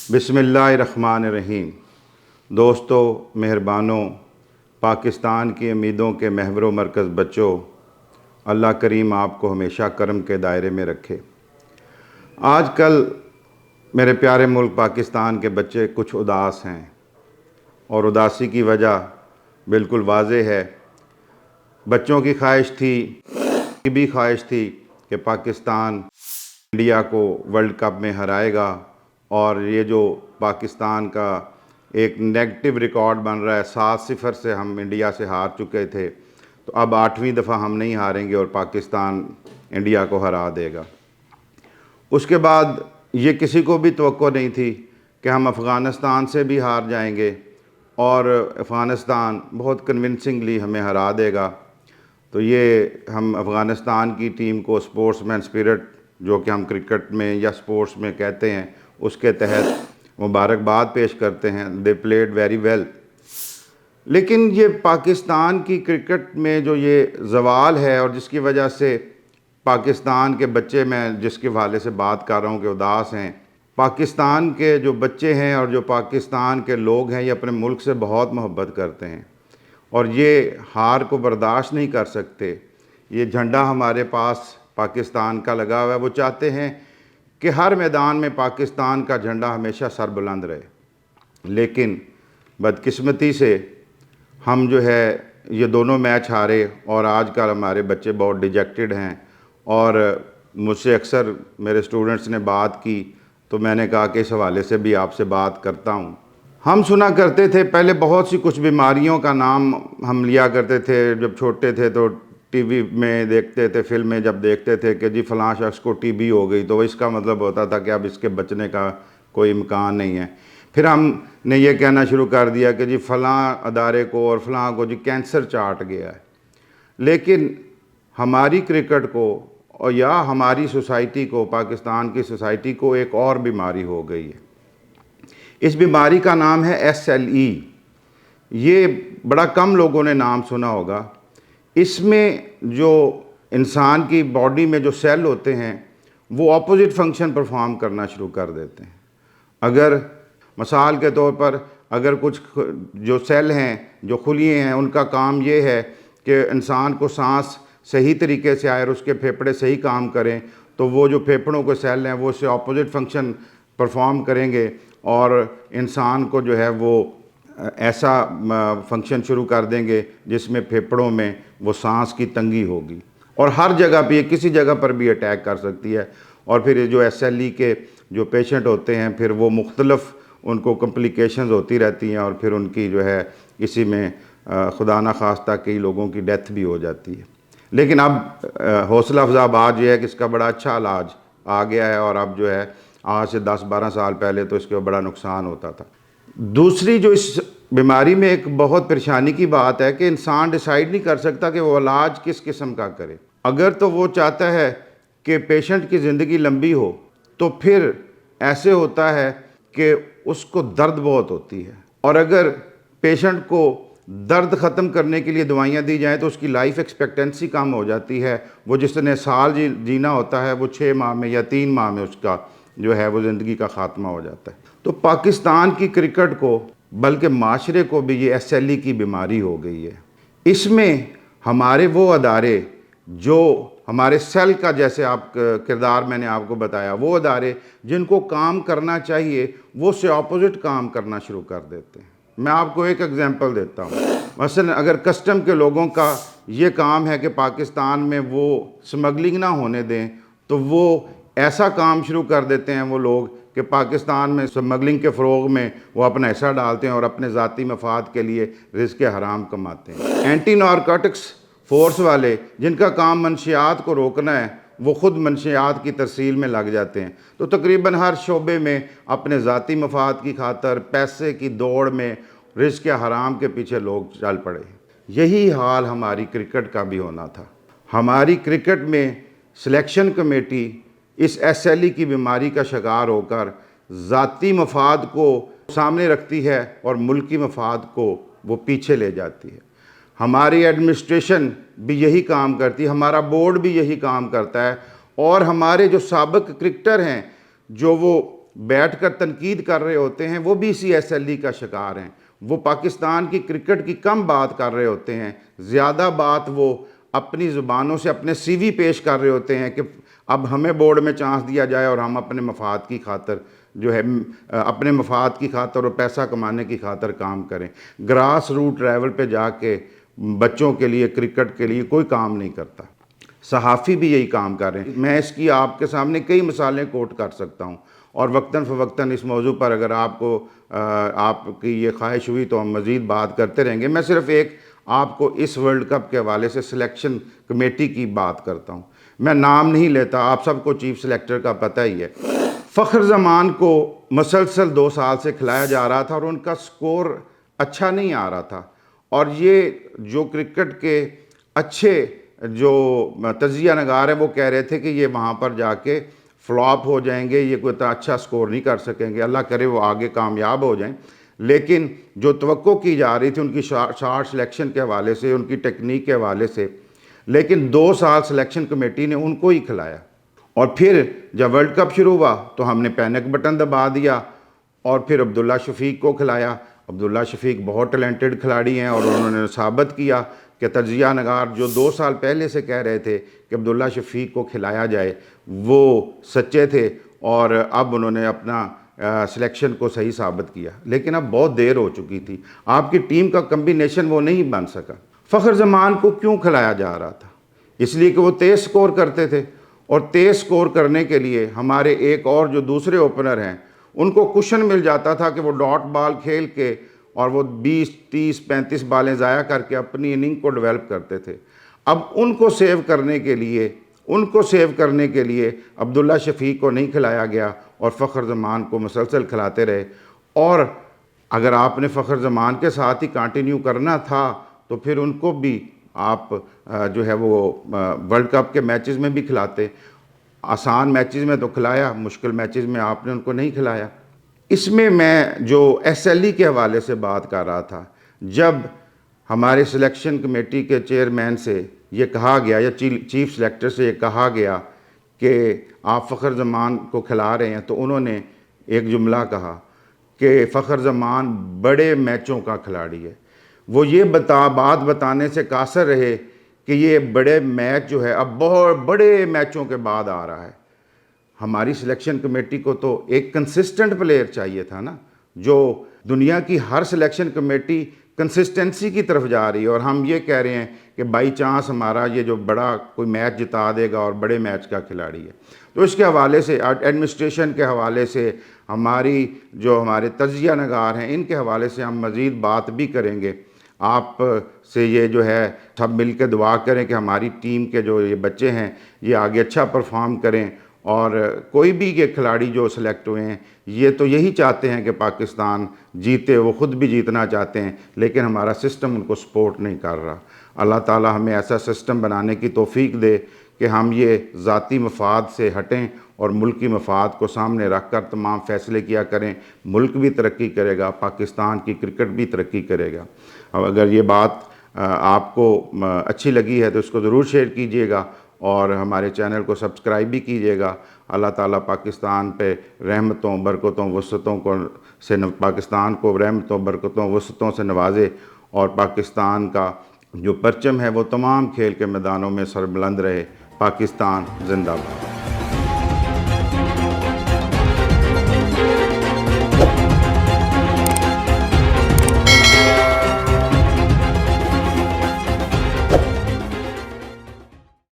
बिस्मिल्लाहिर्रहमानिर्रहीम। दोस्तों, मेहरबानों, पाकिस्तान की उम्मीदों के महवर व मरकज़ बच्चों, अल्लाह करीम आपको हमेशा करम के दायरे में रखे। आजकल मेरे प्यारे मुल्क पाकिस्तान के बच्चे कुछ उदास हैं और उदासी की वजह बिल्कुल वाज़ेह है। बच्चों की ख्वाहिश थी कि पाकिस्तान इंडिया को वर्ल्ड कप में हराएगा, और ये जो पाकिस्तान का एक नेगेटिव रिकॉर्ड बन रहा है, 7-0 से हम इंडिया से हार चुके थे, तो अब 8वीं दफ़ा हम नहीं हारेंगे और पाकिस्तान इंडिया को हरा देगा। उसके बाद ये किसी को भी तवक्को नहीं थी कि हम अफ़गानिस्तान से भी हार जाएंगे और अफ़गानिस्तान बहुत कन्विंसिंगली हमें हरा देगा। तो ये हम अफ़गानिस्तान की टीम को स्पोर्ट्समैन स्पिरिट, जो कि हम क्रिकेट में या स्पोर्ट्स में कहते हैं, उसके तहत मुबारकबाद पेश करते हैं। They played very well. लेकिन ये पाकिस्तान की क्रिकेट में जो ये ज़वाल है और जिसकी वजह से पाकिस्तान के बच्चे, मैं जिसके हवाले से बात कर रहा हूँ कि उदास हैं, पाकिस्तान के जो बच्चे हैं और जो पाकिस्तान के लोग हैं, ये अपने मुल्क से बहुत मोहब्बत करते हैं और ये हार को बर्दाश्त नहीं कर सकते। ये झंडा हमारे पास पाकिस्तान का लगा हुआ है। वो चाहते हैं कि हर मैदान में पाकिस्तान का झंडा हमेशा सर बुलंद रहे। लेकिन बदकिस्मती से हम जो है ये दोनों मैच हारे और आजकल हमारे बच्चे बहुत डिजेक्टेड हैं। और मुझसे अक्सर मेरे स्टूडेंट्स ने बात की, तो मैंने कहा कि इस हवाले से भी आपसे बात करता हूँ। हम सुना करते थे पहले बहुत सी कुछ बीमारियों का नाम हम लिया करते थे जब छोटे थे, तो टीवी में देखते थे, फिल्म में जब देखते थे कि जी फ़लाँ शख्स को टीबी हो गई, तो इसका मतलब होता था कि अब इसके बचने का कोई इम्कान नहीं है। फिर हमने ये कहना शुरू कर दिया कि जी फ़लाँ अदारे को और फ़लाँ को जी कैंसर चाट गया है। लेकिन हमारी क्रिकेट को और या हमारी सोसाइटी को, पाकिस्तान की सोसाइटी को एक और बीमारी हो गई है। इस बीमारी का नाम है SLE। ये बड़ा कम लोगों ने नाम सुना होगा। इसमें जो इंसान की बॉडी में जो सेल होते हैं वो ऑपोजिट फंक्शन परफॉर्म करना शुरू कर देते हैं। अगर मिसाल के तौर पर अगर कुछ जो सेल हैं, जो खुलिए हैं, उनका काम ये है कि इंसान को सांस सही तरीके से आए और उसके फेफड़े सही काम करें, तो वो जो फेफड़ों के सेल हैं वो उससे ऑपोजिट फंक्शन परफॉर्म करेंगे और इंसान को जो है वो ऐसा फंक्शन शुरू कर देंगे जिसमें फेफड़ों में वो सांस की तंगी होगी और हर जगह पे, किसी जगह पर भी अटैक कर सकती है। और फिर जो SLE के जो पेशेंट होते हैं, फिर वो मुख्तलफ़ उनको कॉम्प्लिकेशंस होती रहती हैं और फिर उनकी जो है इसी में खुदा न खास्ता कई लोगों की डेथ भी हो जाती है। लेकिन अब हौसला अफ़ज़ा बात यह है कि इसका बड़ा अच्छा इलाज आ गया है और अब जो है आज से 10-12 साल पहले तो इसके बड़ा नुकसान होता था। दूसरी जो इस बीमारी में एक बहुत परेशानी की बात है कि इंसान डिसाइड नहीं कर सकता कि वो इलाज किस किस्म का करे। अगर तो वो चाहता है कि पेशेंट की ज़िंदगी लंबी हो, तो फिर ऐसे होता है कि उसको दर्द बहुत होती है, और अगर पेशेंट को दर्द ख़त्म करने के लिए दवाइयाँ दी जाएँ तो उसकी लाइफ एक्सपेक्टेंसी कम हो जाती है। वो जिसने साल जीना होता है वो 6 माह में या 3 माह में उसका जो है वो ज़िंदगी का ख़ात्मा हो जाता है। तो पाकिस्तान की क्रिकेट को, बल्कि माशरे को भी ये SLE की बीमारी हो गई है। इसमें हमारे वो अदारे जो हमारे सेल का, जैसे आप किरदार मैंने आपको बताया, वो अदारे जिनको काम करना चाहिए वो उससे ऑपोजिट काम करना शुरू कर देते हैं। मैं आपको एक एग्जांपल देता हूँ। मसलन अगर कस्टम के लोगों का ये काम है कि पाकिस्तान में वो स्मगलिंग ना होने दें, तो वो ऐसा काम शुरू कर देते हैं वो लोग कि पाकिस्तान में स्मगलिंग के फ़रोग़ में वो अपना हिस्सा डालते हैं और अपने ज़ाती मफाद के लिए रिज़्क़ हराम कमाते हैं। एंटी नारकोटिक्स फोर्स वाले, जिनका काम मंशियात को रोकना है, वो ख़ुद मंशियात की तरसील में लग जाते हैं। तो तकरीबन हर शोबे में अपने ज़ाती मफाद की खातर पैसे की दौड़ में रिज़्क़ हराम के पीछे लोग चल पड़े। यही हाल हमारी क्रिकेट का भी होना था। हमारी क्रिकेट में सिलेक्शन कमेटी इस SLE की बीमारी का शिकार होकर ज़ाती मफाद को सामने रखती है और मुल्की मफाद को वो पीछे ले जाती है। हमारी एडमिनिस्ट्रेशन भी यही काम करती है, हमारा बोर्ड भी यही काम करता है, और हमारे जो साबिक क्रिकेटर हैं, जो वो بیٹھ کر تنقید کر رہے ہوتے ہیں وہ بھی اسی ایس ایل ای کا شکار ہیں۔ وہ پاکستان کی کرکٹ کی کم بات کر رہے ہوتے ہیں، زیادہ بات وہ اپنی زبانوں سے اپنے سی وی پیش کر رہے ہوتے ہیں کہ اب ہمیں بورڈ میں چانس دیا جائے اور ہم اپنے مفاد کی خاطر جو ہے اپنے مفاد کی خاطر اور پیسہ کمانے کی خاطر کام کریں۔ گراس روٹ لیول پہ جا کے بچوں کے لیے کرکٹ کے لیے کوئی کام نہیں کرتا۔ صحافی بھی یہی کام کر رہے ہیں۔ میں اس کی آپ کے سامنے کئی مثالیں کوٹ کر سکتا ہوں، اور وقتاً فوقتاً اس موضوع پر اگر آپ کی یہ خواہش ہوئی تو ہم مزید بات کرتے رہیں گے۔ میں صرف ایک آپ کو اس ورلڈ کپ کے حوالے سے سلیکشن کمیٹی کی بات کرتا ہوں۔ میں نام نہیں لیتا، آپ سب کو چیف سلیکٹر کا پتہ ہی ہے۔ فخر زمان کو مسلسل 2 سال سے کھلایا جا رہا تھا اور ان کا سکور اچھا نہیں آ رہا تھا، اور یہ جو کرکٹ کے اچھے جو تجزیہ نگار ہیں وہ کہہ رہے تھے کہ یہ وہاں پر جا کے فلاپ ہو جائیں گے، یہ کوئی اتنا اچھا سکور نہیں کر سکیں گے، اللہ کرے وہ آگے کامیاب ہو جائیں۔ لیکن جو توقع کی جا رہی تھی ان کی شارٹ سلیکشن کے حوالے سے، ان کی ٹیکنیک کے حوالے سے، لیکن 2 سال سلیکشن کمیٹی نے ان کو ہی کھلایا، اور پھر جب ورلڈ کپ شروع ہوا تو ہم نے پینک بٹن دبا دیا اور پھر عبداللہ شفیق کو کھلایا۔ عبداللہ شفیق بہت ٹیلنٹڈ کھلاڑی ہیں، اور انہوں نے ثابت کیا کہ تجزیہ نگار جو 2 سال پہلے سے کہہ رہے تھے کہ عبداللہ شفیق کو کھلایا جائے وہ سچے تھے، اور اب انہوں نے اپنا سلیکشن کو صحیح ثابت کیا۔ لیکن اب بہت دیر ہو چکی تھی، آپ کی ٹیم کا کمبینیشن وہ نہیں بن سکا۔ فخر زمان کو کیوں کھلایا جا رہا تھا؟ اس لیے کہ وہ تیز سکور کرتے تھے، اور تیز سکور کرنے کے لیے ہمارے ایک اور جو دوسرے اوپنر ہیں ان کو کشن مل جاتا تھا کہ وہ ڈاٹ بال کھیل کے اور وہ 20 30 35 بالیں ضائع کر کے اپنی اننگ کو ڈیولپ کرتے تھے۔ اب ان کو سیو کرنے کے لیے عبداللہ شفیق کو نہیں کھلایا گیا اور فخر زمان کو مسلسل کھلاتے رہے۔ اور اگر آپ نے فخر زمان کے ساتھ ہی کنٹینیو کرنا تھا تو پھر ان کو بھی آپ جو ہے وہ ورلڈ کپ کے میچز میں بھی کھلاتے۔ آسان میچز میں تو کھلایا، مشکل میچز میں آپ نے ان کو نہیں کھلایا۔ اس میں جو ایس ایل ای کے حوالے سے بات کر رہا تھا، جب ہمارے سلیکشن کمیٹی کے چیئرمین سے یہ کہا گیا یا چیف سلیکٹر سے یہ کہا گیا کہ آپ فخر زمان کو کھلا رہے ہیں، تو انہوں نے ایک جملہ کہا کہ فخر زمان بڑے میچوں کا کھلاڑی ہے۔ وہ یہ بات بتانے سے قاصر رہے کہ یہ بڑے میچ جو ہے اب بہت بڑے میچوں کے بعد آ رہا ہے۔ ہماری سلیکشن کمیٹی کو تو ایک کنسسٹنٹ پلیئر چاہیے تھا نا، جو دنیا کی ہر سلیکشن کمیٹی کنسسٹنسی کی طرف جا رہی ہے، اور ہم یہ کہہ رہے ہیں کہ بائی چانس ہمارا یہ جو بڑا کوئی میچ جتا دے گا اور بڑے میچ کا کھلاڑی ہے۔ تو اس کے حوالے سے ایڈمنسٹریشن کے حوالے سے ہمارے تجزیہ نگار ہیں ان کے حوالے سے ہم مزید بات بھی کریں گے۔ آپ سے یہ جو ہے سب مل کے دعا کریں کہ ہماری ٹیم کے جو یہ بچے ہیں یہ آگے اچھا پرفارم کریں، اور کوئی بھی یہ کھلاڑی جو سلیکٹ ہوئے ہیں یہ تو یہی چاہتے ہیں کہ پاکستان جیتے، وہ خود بھی جیتنا چاہتے ہیں، لیکن ہمارا سسٹم ان کو سپورٹ نہیں کر رہا۔ اللہ تعالی ہمیں ایسا سسٹم بنانے کی توفیق دے کہ ہم یہ ذاتی مفاد سے ہٹیں اور ملکی مفاد کو سامنے رکھ کر تمام فیصلے کیا کریں۔ ملک بھی ترقی کرے گا، پاکستان کی کرکٹ بھی ترقی کرے گا۔ اگر یہ بات آپ کو اچھی لگی ہے تو اس کو ضرور شیئر کیجئے گا، اور ہمارے چینل کو سبسکرائب بھی کیجئے گا۔ اللہ تعالیٰ پاکستان پہ رحمتوں برکتوں وسعتوں پاکستان کو رحمتوں برکتوں وسعتوں سے نوازے، اور پاکستان کا جو پرچم ہے وہ تمام کھیل کے میدانوں میں سربلند رہے۔ پاکستان زندہ باد۔